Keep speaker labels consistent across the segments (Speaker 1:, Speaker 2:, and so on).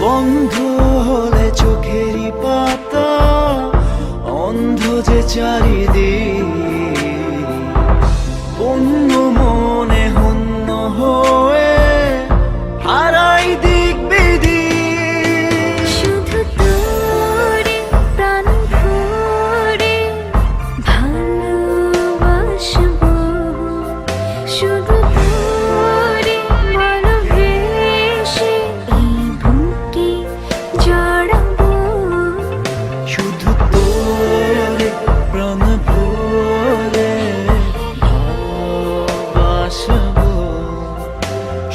Speaker 1: বন্ধু হলে চোখেরই পাতা, অন্ধ যে চারিদিক, অন্য মনে হন্য হয়ে হারাই দিক বিদিক।
Speaker 2: শুধু তোরে প্রাণ ভরে ভালোবাসবো, শুধু তোরে ভালোবেসে এই বুকে জড়াবো,
Speaker 1: শুধু তোরে প্রাণ ভরে ভালোবাসবো,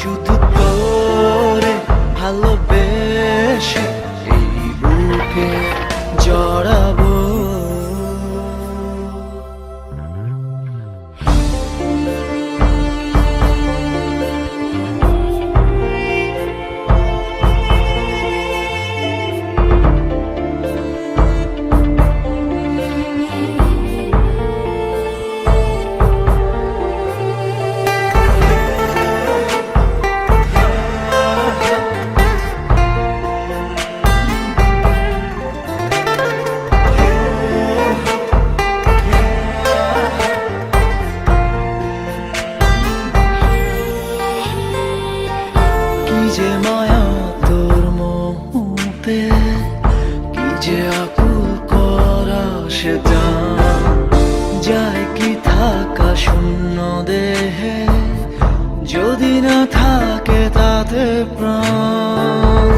Speaker 1: শুধু তোরে ভালোবেসে এই বুকে জড়াবো। যে মায়া তোর মুহূর্তে, কি যে আকুল করা সেটা যায় কি থাকা শূন্য দেহে, যদি না থাকে তাতে প্রাণ।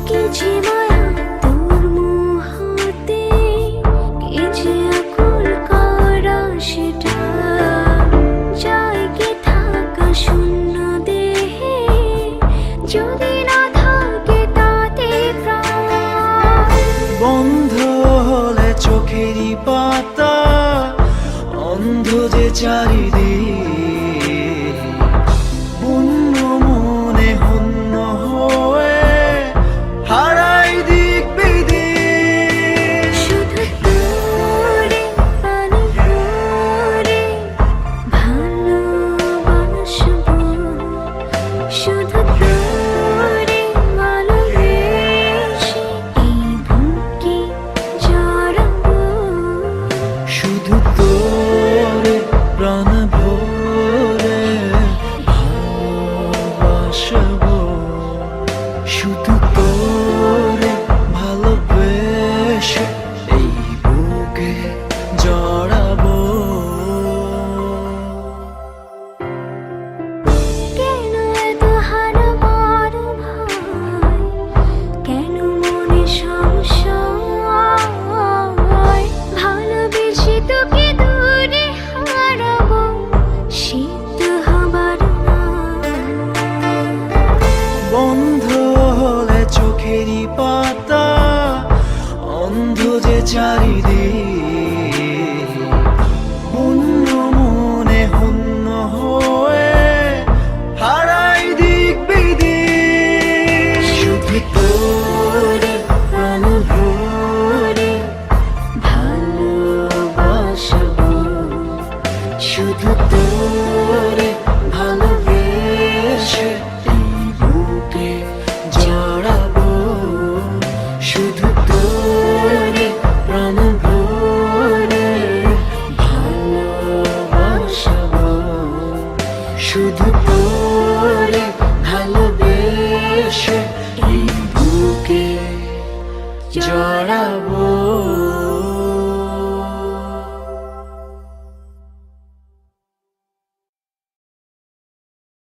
Speaker 2: কি যে মায়া তোর মুহূর্তে, কি যে আকুল করা সেটা যায় কি থাকা শূন্য দেহে, যদি না থাকে তাতে প্রাণ।
Speaker 1: বন্ধ হলে চোখেরই পাতা, অন্ধ যে চারিদিক, অন্য মনে হন্য হয়ে হারাই দিক বিদিক।
Speaker 2: শুধু তোরে প্রাণ ভরে ভালোবাসবো, শুধু তোরে ভালোবেসে এই বুকে জড়াবো,
Speaker 1: শুধু তোরে প্রাণ ভরে ভালোবাসবো, শুধু তোরে ভালোবেসে এই বুকে জড়াবো।
Speaker 2: কেন এত হারাবার ভয়, কেন মনে সংশয়, ভালোবেসে তোকে দূরে হারাবো, সে তো হবার না।
Speaker 1: বন্ধ হলে চোখেরই পাতা, অন্ধ যে চারিদিক,